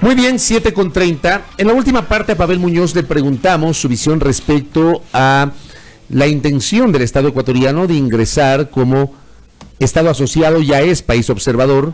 Muy bien, 7:30. En la última parte a Pavel Muñoz le preguntamos su visión respecto a la intención del Estado ecuatoriano de ingresar como Estado asociado, ya es país observador,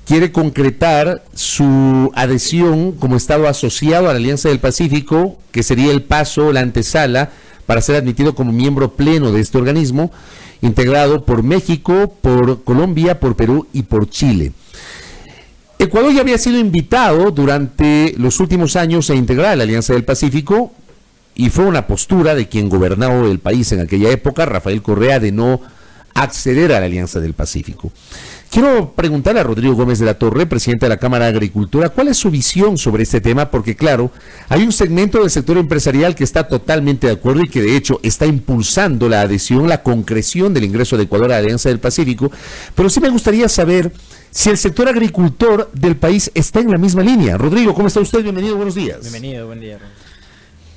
quiere concretar su adhesión como Estado asociado a la Alianza del Pacífico, que sería el paso, la antesala, para ser admitido como miembro pleno de este organismo, integrado por México, por Colombia, por Perú y por Chile. Ecuador ya había sido invitado durante los últimos años a integrar la Alianza del Pacífico y fue una postura de quien gobernó el país en aquella época, Rafael Correa, de no acceder a la Alianza del Pacífico. Quiero preguntarle a Rodrigo Gómez de la Torre, presidente de la Cámara de Agricultura, ¿cuál es su visión sobre este tema? Porque claro, hay un segmento del sector empresarial que está totalmente de acuerdo y que de hecho está impulsando la adhesión, la concreción del ingreso de Ecuador a la Alianza del Pacífico, pero sí me gustaría saber si el sector agricultor del país está en la misma línea. Rodrigo, ¿cómo está usted? Bienvenido, buenos días. Bienvenido, buen día.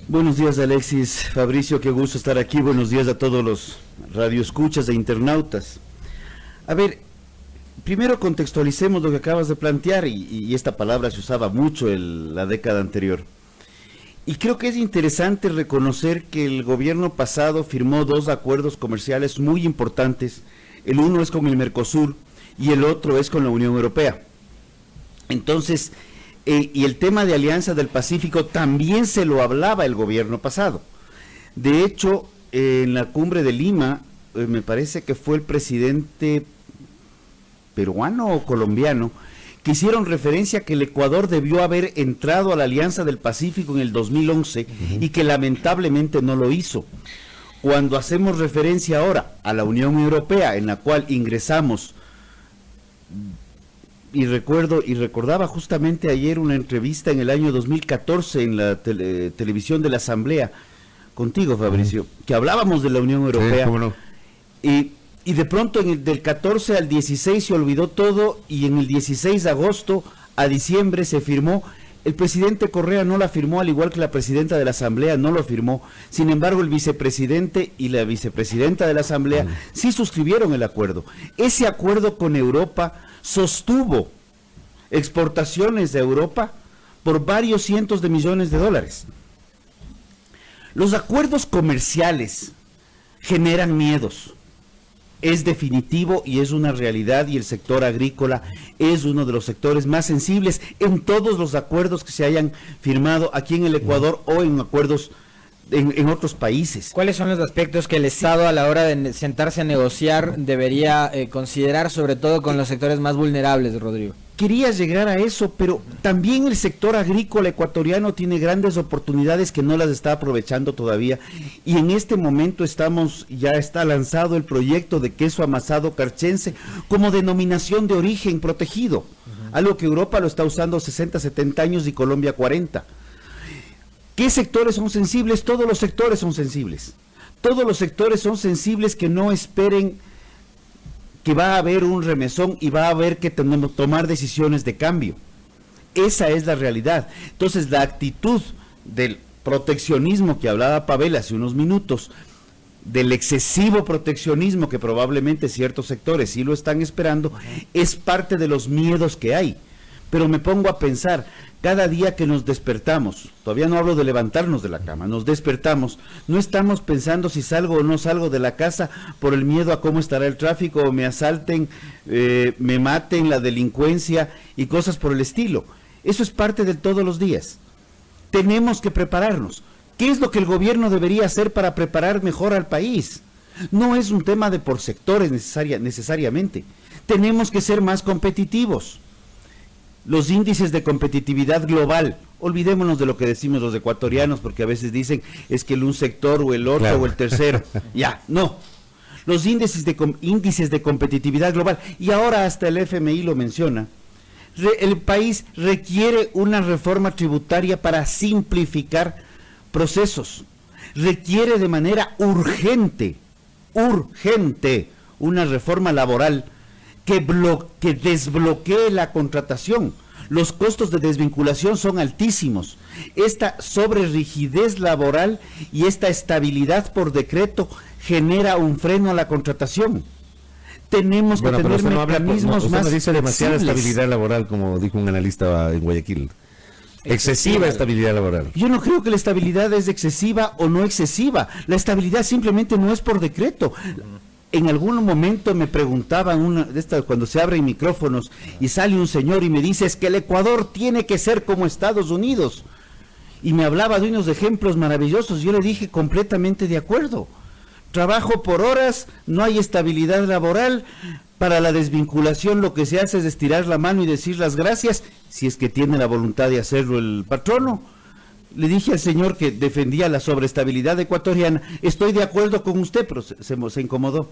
Buenos días, Alexis, Fabricio, qué gusto estar aquí. Buenos días a todos los radioescuchas e internautas. A ver, primero contextualicemos lo que acabas de plantear, y esta palabra se usaba mucho en la década anterior. Y creo que es interesante reconocer que el gobierno pasado firmó dos acuerdos comerciales muy importantes. El uno es con el Mercosur y el otro es con la Unión Europea. Entonces, y el tema de Alianza del Pacífico también se lo hablaba el gobierno pasado. De hecho, en la cumbre de Lima, me parece que fue el presidente peruano o colombiano, que hicieron referencia que el Ecuador debió haber entrado a la Alianza del Pacífico en el 2011 y que lamentablemente no lo hizo. Cuando hacemos referencia ahora a la Unión Europea, en la cual ingresamos, y recordaba justamente ayer una entrevista en el año 2014 en la televisión de la Asamblea, contigo, Fabricio, que hablábamos de la Unión Europea, ¿cómo no? Y de pronto del 14 al 16 se olvidó todo, y en el 16 de agosto a diciembre se firmó. El presidente Correa no la firmó, al igual que la presidenta de la Asamblea no lo firmó. Sin embargo, el vicepresidente y la vicepresidenta de la Asamblea sí suscribieron el acuerdo. Ese acuerdo con Europa sostuvo exportaciones de Europa por varios cientos de millones de dólares. Los acuerdos comerciales generan miedos. Es definitivo y es una realidad, y el sector agrícola es uno de los sectores más sensibles en todos los acuerdos que se hayan firmado aquí en el Ecuador o en acuerdos en otros países. ¿Cuáles son los aspectos que el Estado a la hora de sentarse a negociar debería considerar, sobre todo con los sectores más vulnerables, Rodrigo? Quería llegar a eso, pero también el sector agrícola ecuatoriano tiene grandes oportunidades que no las está aprovechando todavía, y en este momento ya está lanzado el proyecto de queso amasado carchense como denominación de origen protegido, algo que Europa lo está usando 60, 70 años y Colombia 40. ¿Qué sectores son sensibles? Todos los sectores son sensibles. Todos los sectores son sensibles, que no esperen que va a haber un remesón y va a haber que tomar decisiones de cambio. Esa es la realidad. Entonces, la actitud del proteccionismo que hablaba Pavel hace unos minutos, del excesivo proteccionismo que probablemente ciertos sectores sí lo están esperando, es parte de los miedos que hay. Pero me pongo a pensar, cada día que nos despertamos, todavía no hablo de levantarnos de la cama, nos despertamos, no estamos pensando si salgo o no salgo de la casa por el miedo a cómo estará el tráfico, o me asalten, me maten, la delincuencia y cosas por el estilo. Eso es parte de todos los días. Tenemos que prepararnos. ¿Qué es lo que el gobierno debería hacer para preparar mejor al país? No es un tema de por sectores necesariamente. Tenemos que ser más competitivos. Los índices de competitividad global, olvidémonos de lo que decimos los ecuatorianos, porque a veces dicen es que un sector o el otro, claro, o el tercero, ya, no. Los índices de competitividad global, y ahora hasta el FMI lo menciona, el país requiere una reforma tributaria para simplificar procesos, requiere de manera urgente, una reforma laboral que desbloquee la contratación. Los costos de desvinculación son altísimos. Esta sobrerigidez laboral y esta estabilidad por decreto genera un freno a la contratación. Tenemos que Bueno, pero tener usted no habla, mecanismos usted más no dice demasiada flexibles. estabilidad laboral, como dijo un analista en Guayaquil. Excesiva estabilidad laboral. Yo no creo que la estabilidad es excesiva o no excesiva. La estabilidad simplemente no es por decreto. En algún momento me preguntaban cuando se abren micrófonos y sale un señor y me dice es que el Ecuador tiene que ser como Estados Unidos. Y me hablaba de unos ejemplos maravillosos. Yo le dije completamente de acuerdo. Trabajo por horas, no hay estabilidad laboral. Para la desvinculación lo que se hace es estirar la mano y decir las gracias, si es que tiene la voluntad de hacerlo el patrono. Le dije al señor que defendía la sobreestabilidad ecuatoriana, estoy de acuerdo con usted, pero se incomodó.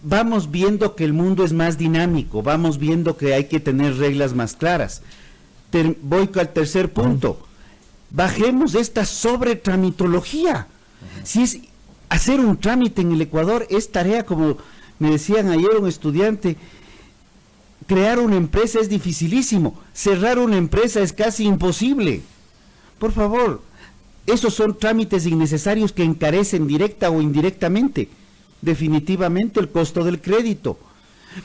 Vamos viendo que el mundo es más dinámico, vamos viendo que hay que tener reglas más claras. Voy al tercer punto. Bajemos esta sobretramitología. Si es hacer un trámite en el Ecuador, es tarea, como me decían ayer un estudiante, crear una empresa es dificilísimo, cerrar una empresa es casi imposible. Por favor, esos son trámites innecesarios que encarecen directa o indirectamente, definitivamente el costo del crédito.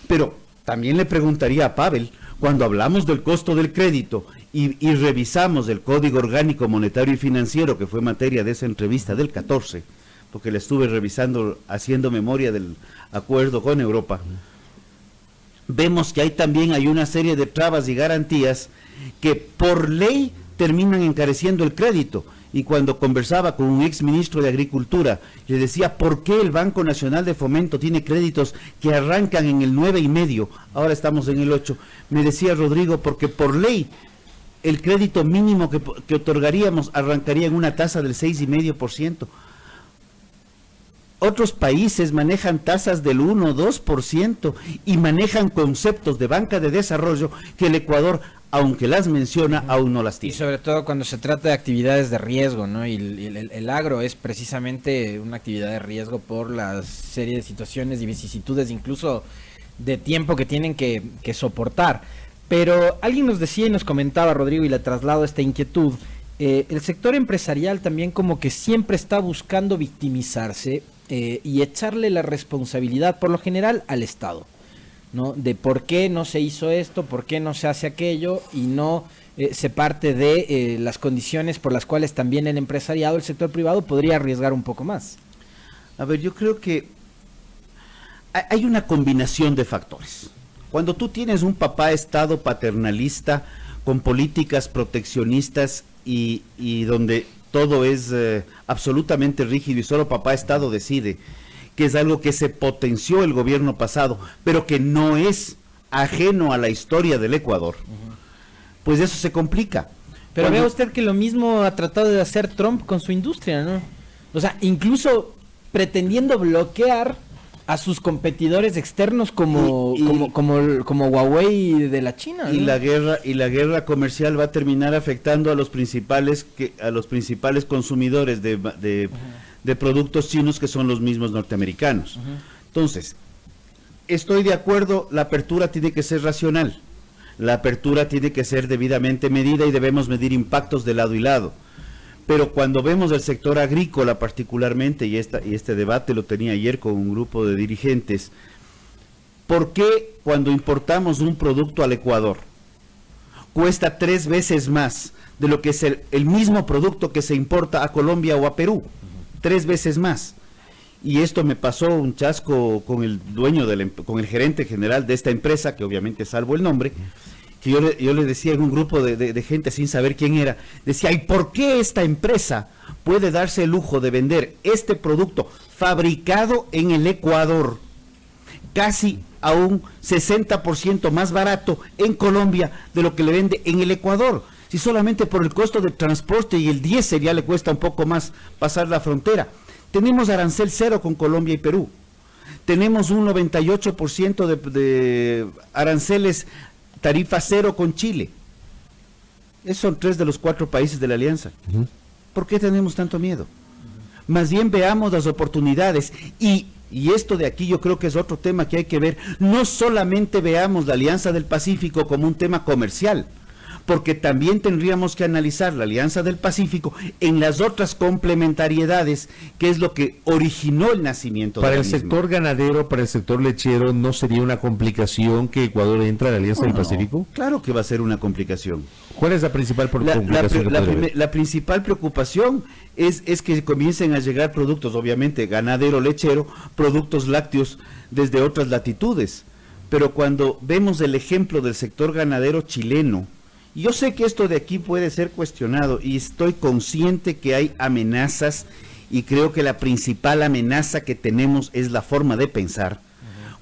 Pero también le preguntaría a Pavel, cuando hablamos del costo del crédito y revisamos el Código Orgánico Monetario y Financiero, que fue materia de esa entrevista del 14, porque la estuve revisando, haciendo memoria del acuerdo con Europa, vemos que hay una serie de trabas y garantías que por ley terminan encareciendo el crédito. Y cuando conversaba con un ex ministro de Agricultura, le decía, ¿por qué el Banco Nacional de Fomento tiene créditos que arrancan en el 9,5? Ahora estamos en el 8. Me decía Rodrigo, porque por ley el crédito mínimo que otorgaríamos arrancaría en una tasa del 6,5%. Otros países manejan tasas del 1 o 2% y manejan conceptos de banca de desarrollo que el Ecuador, aunque las menciona, aún no las tiene. Y sobre todo cuando se trata de actividades de riesgo, ¿no? Y el agro es precisamente una actividad de riesgo por la serie de situaciones y vicisitudes, incluso de tiempo que tienen que soportar. Pero alguien nos decía y nos comentaba, Rodrigo, y le traslado esta inquietud, el sector empresarial también como que siempre está buscando victimizarse y echarle la responsabilidad, por lo general, al Estado, ¿no? De por qué no se hizo esto, por qué no se hace aquello, y no se parte de las condiciones por las cuales también el empresariado, el sector privado, podría arriesgar un poco más. A ver, yo creo que hay una combinación de factores. Cuando tú tienes un papá Estado paternalista con políticas proteccionistas y donde todo es absolutamente rígido y solo papá Estado decide, que es algo que se potenció el gobierno pasado, pero que no es ajeno a la historia del Ecuador, pues eso se complica. Pero vea usted que lo mismo ha tratado de hacer Trump con su industria, ¿no? O sea, incluso pretendiendo bloquear a sus competidores externos como Huawei de la China, ¿no? Y la guerra comercial va a terminar afectando a los principales consumidores de productos chinos, que son los mismos norteamericanos. Entonces, estoy de acuerdo, la apertura tiene que ser racional, la apertura tiene que ser debidamente medida y debemos medir impactos de lado y lado. Pero cuando vemos el sector agrícola particularmente, y este debate lo tenía ayer con un grupo de dirigentes, ¿por qué cuando importamos un producto al Ecuador cuesta 3 veces más de lo que es el mismo producto que se importa a Colombia o a Perú? 3 veces más. Y esto me pasó un chasco con el dueño, con el gerente general de esta empresa, que obviamente salvo el nombre, que yo le decía en un grupo de gente sin saber quién era, decía, ¿y por qué esta empresa puede darse el lujo de vender este producto fabricado en el Ecuador casi a un 60% más barato en Colombia de lo que le vende en el Ecuador? Si solamente por el costo de transporte y el diésel ya le cuesta un poco más pasar la frontera. Tenemos arancel cero con Colombia y Perú. Tenemos un 98% de aranceles tarifa cero con Chile. Esos son 3 de los 4 países de la alianza. ¿Por qué tenemos tanto miedo? Más bien veamos las oportunidades y esto de aquí yo creo que es otro tema que hay que ver. No solamente veamos la Alianza del Pacífico como un tema comercial, porque también tendríamos que analizar la Alianza del Pacífico en las otras complementariedades, que es lo que originó el nacimiento para de el sector ganadero, para el sector lechero, ¿no sería una complicación que Ecuador entre a la Alianza del Pacífico? Claro que va a ser una complicación. ¿Cuál es la principal complicación? La principal preocupación es que comiencen a llegar productos, obviamente ganadero, lechero, productos lácteos desde otras latitudes. Pero cuando vemos el ejemplo del sector ganadero chileno, yo sé que esto de aquí puede ser cuestionado y estoy consciente que hay amenazas y creo que la principal amenaza que tenemos es la forma de pensar.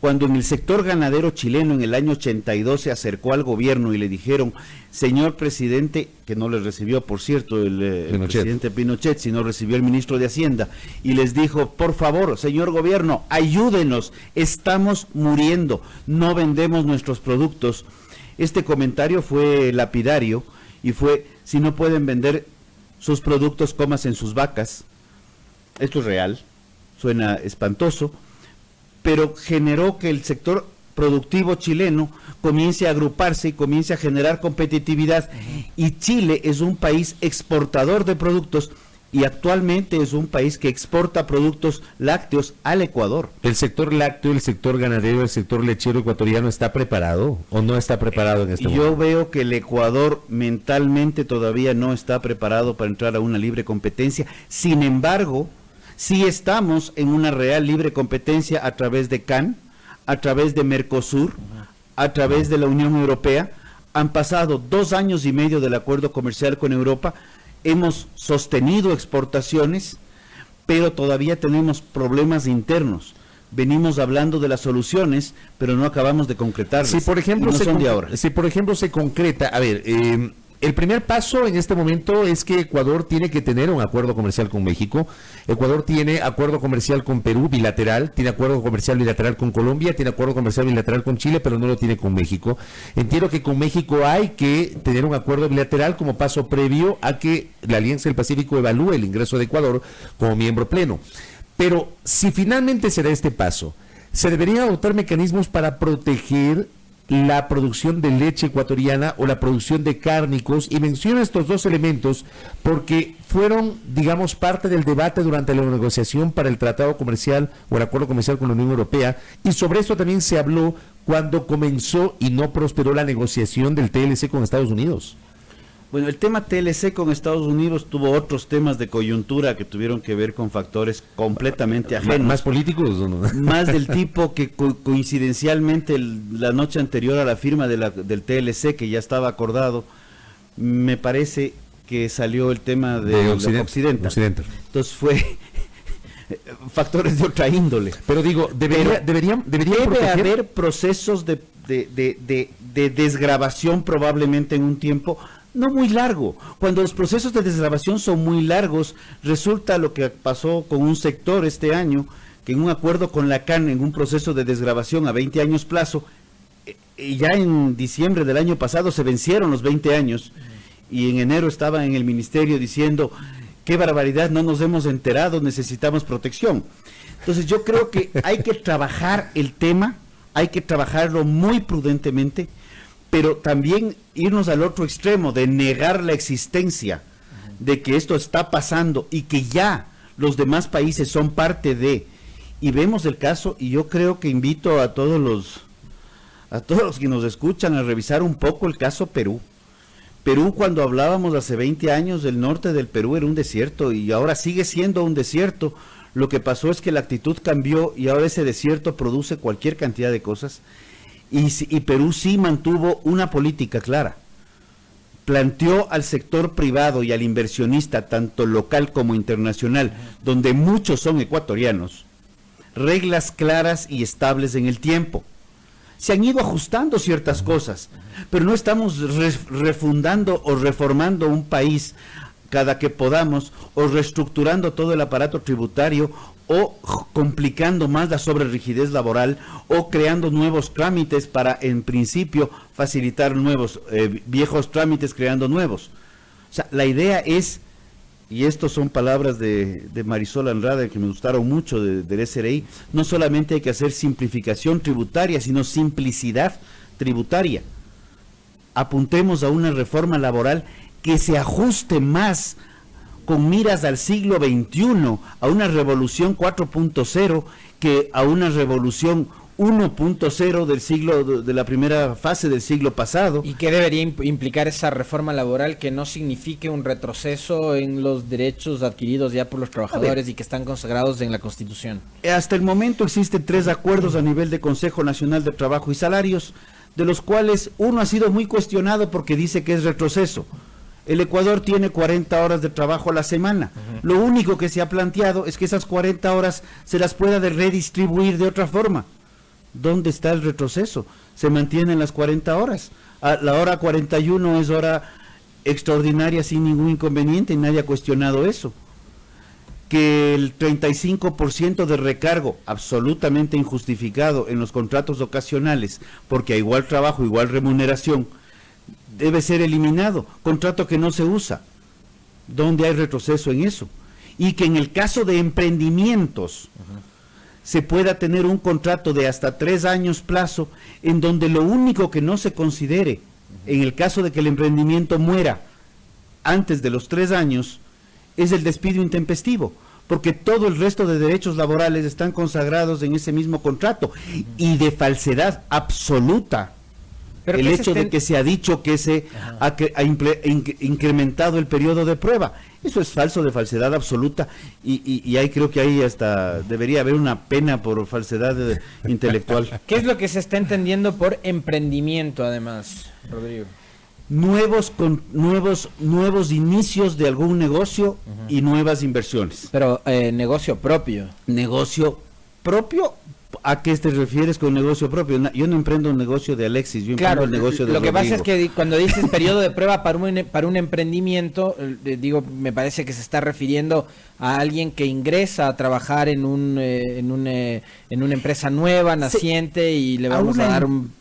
Cuando en el sector ganadero chileno en el año 82 se acercó al gobierno y le dijeron, señor presidente, que no le recibió por cierto el presidente Pinochet, sino recibió el ministro de Hacienda, y les dijo, por favor, señor gobierno, ayúdenos, estamos muriendo, no vendemos nuestros productos. Este comentario fue lapidario y fue, si no pueden vender sus productos, comas en sus vacas. Esto es real, suena espantoso, pero generó que el sector productivo chileno comience a agruparse y comience a generar competitividad. Y Chile es un país exportador de productos y actualmente es un país que exporta productos lácteos al Ecuador. ¿El sector lácteo, el sector ganadero, el sector lechero ecuatoriano está preparado o no está preparado en este momento? Yo veo que el Ecuador mentalmente todavía no está preparado para entrar a una libre competencia. Sin embargo, sí estamos en una real libre competencia a través de CAN, a través de Mercosur, a través de la Unión Europea. Han pasado 2 años y medio del acuerdo comercial con Europa, hemos sostenido exportaciones, pero todavía tenemos problemas internos. Venimos hablando de las soluciones, pero no acabamos de concretarlas. Si por ejemplo, no se concreta, a ver, el primer paso en este momento es que Ecuador tiene que tener un acuerdo comercial con México. Ecuador tiene acuerdo comercial con Perú bilateral, tiene acuerdo comercial bilateral con Colombia, tiene acuerdo comercial bilateral con Chile, pero no lo tiene con México. Entiendo que con México hay que tener un acuerdo bilateral como paso previo a que la Alianza del Pacífico evalúe el ingreso de Ecuador como miembro pleno. Pero si finalmente se da este paso, se deberían adoptar mecanismos para proteger la producción de leche ecuatoriana o la producción de cárnicos, y menciono estos dos elementos porque fueron, digamos, parte del debate durante la negociación para el tratado comercial o el acuerdo comercial con la Unión Europea, y sobre esto también se habló cuando comenzó y no prosperó la negociación del TLC con Estados Unidos. Bueno, el tema TLC con Estados Unidos tuvo otros temas de coyuntura que tuvieron que ver con factores completamente ajenos. ¿Más políticos o no? Más del tipo que coincidencialmente la noche anterior a la firma del TLC, que ya estaba acordado, me parece que salió el tema de Occidental. Entonces fue factores de otra índole. Pero digo, debe haber procesos de desgravación probablemente en un tiempo no muy largo. Cuando los procesos de desgravación son muy largos, resulta lo que pasó con un sector este año, que en un acuerdo con la CAN, en un proceso de desgravación a 20 años plazo, ya en diciembre del año pasado se vencieron los 20 años, y en enero estaba en el ministerio diciendo, qué barbaridad, no nos hemos enterado, necesitamos protección. Entonces yo creo que hay que trabajar el tema, hay que trabajarlo muy prudentemente, pero también irnos al otro extremo de negar la existencia de que esto está pasando y que ya los demás países son parte de, y vemos el caso, y yo creo que invito a todos los que nos escuchan a revisar un poco el caso Perú. Perú, cuando hablábamos hace 20 años, el norte del Perú era un desierto y ahora sigue siendo un desierto. Lo que pasó es que la actitud cambió y ahora ese desierto produce cualquier cantidad de cosas. Y Perú sí mantuvo una política clara. Planteó al sector privado y al inversionista, tanto local como internacional, donde muchos son ecuatorianos, reglas claras y estables en el tiempo. Se han ido ajustando ciertas cosas, pero no estamos refundando o reformando un país cada que podamos, o reestructurando todo el aparato tributario, o complicando más la sobrerrigidez laboral, o creando nuevos trámites para, en principio, facilitar nuevos, viejos trámites creando nuevos. O sea, la idea es, y estas son palabras de Marisol Andrade que me gustaron mucho del SRI, no solamente hay que hacer simplificación tributaria, sino simplicidad tributaria. apuntemos a una reforma laboral que se ajuste más con miras al siglo XXI, a una revolución 4.0 que a una revolución 1.0 del siglo, de la primera fase del siglo pasado. ¿Y qué debería implicar esa reforma laboral que no signifique un retroceso en los derechos adquiridos ya por los trabajadores y que están consagrados en la Constitución? Hasta el momento existen 3 acuerdos a nivel de Consejo Nacional de Trabajo y Salarios, de los cuales uno ha sido muy cuestionado porque dice que es retroceso. El Ecuador tiene 40 horas de trabajo a la semana. Lo único que se ha planteado es que esas 40 horas se las pueda redistribuir de otra forma. ¿Dónde está el retroceso? Se mantienen las 40 horas. La hora 41 es hora extraordinaria sin ningún inconveniente y nadie ha cuestionado eso. Que el 35% de recargo absolutamente injustificado en los contratos ocasionales, porque a igual trabajo, igual remuneración, debe ser eliminado. Contrato que no se usa. ¿Dónde hay retroceso en eso? Y que en el caso de emprendimientos se pueda tener un contrato de hasta 3 años plazo, en donde lo único que no se considere, en el caso de que el emprendimiento muera antes de los 3 años, es el despido intempestivo, porque todo el resto de derechos laborales están consagrados en ese mismo contrato, y de falsedad absoluta. Pero el hecho de que se ha dicho que se ha incrementado el periodo de prueba, eso es falso, de falsedad absoluta, y ahí creo que ahí hasta debería haber una pena por falsedad intelectual. ¿Qué es lo que se está entendiendo por emprendimiento, además, Rodrigo? Nuevos inicios de algún negocio y nuevas inversiones. Pero negocio propio. Negocio propio. ¿A qué te refieres con negocio propio? Yo no emprendo un negocio de Alexis, yo emprendo el negocio de Rodrigo. Lo que pasa es que cuando dices periodo de prueba para un emprendimiento, digo, me parece que se está refiriendo a alguien que ingresa a trabajar en una empresa nueva, naciente, y le vamos a dar un...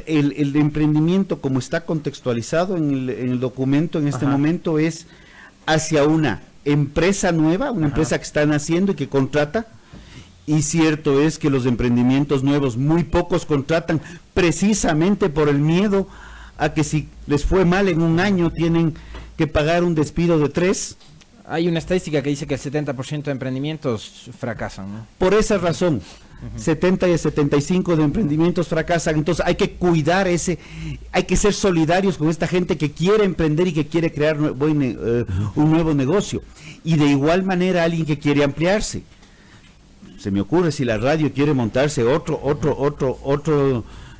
El emprendimiento, como está contextualizado en el documento en este momento, es hacia una empresa nueva, una empresa que está naciendo y que contrata. Y cierto es que los emprendimientos nuevos, muy pocos contratan, precisamente por el miedo a que si les fue mal en un año tienen que pagar un despido de 3. Hay una estadística que dice que el 70% de emprendimientos fracasan, ¿no? Por esa razón, 70 y 75 de emprendimientos fracasan. Entonces hay que cuidar hay que ser solidarios con esta gente que quiere emprender y que quiere crear un nuevo negocio. Y de igual manera alguien que quiere ampliarse. Se me ocurre, si la radio quiere montarse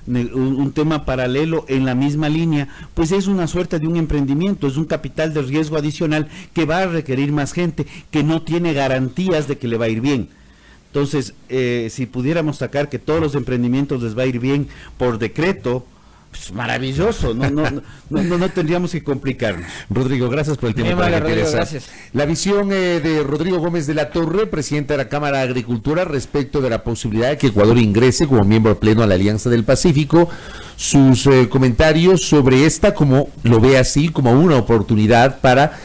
un tema paralelo en la misma línea, pues es una suerte de un emprendimiento, es un capital de riesgo adicional que va a requerir más gente, que no tiene garantías de que le va a ir bien. Entonces, si pudiéramos sacar que todos los emprendimientos les va a ir bien por decreto, pues maravilloso, no tendríamos que complicarnos. Rodrigo, gracias por el tiempo. Rodrigo, gracias. La visión de Rodrigo Gómez de la Torre, presidente de la Cámara de Agricultura, respecto de la posibilidad de que Ecuador ingrese como miembro pleno a la Alianza del Pacífico, sus comentarios sobre esta, como lo ve así, como una oportunidad para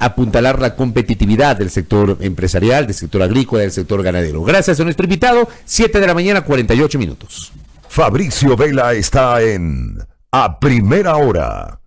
apuntalar la competitividad del sector empresarial, del sector agrícola, del sector ganadero. Gracias a nuestro invitado, 7 de la mañana, 48 minutos. Fabricio Vela está en A Primera Hora.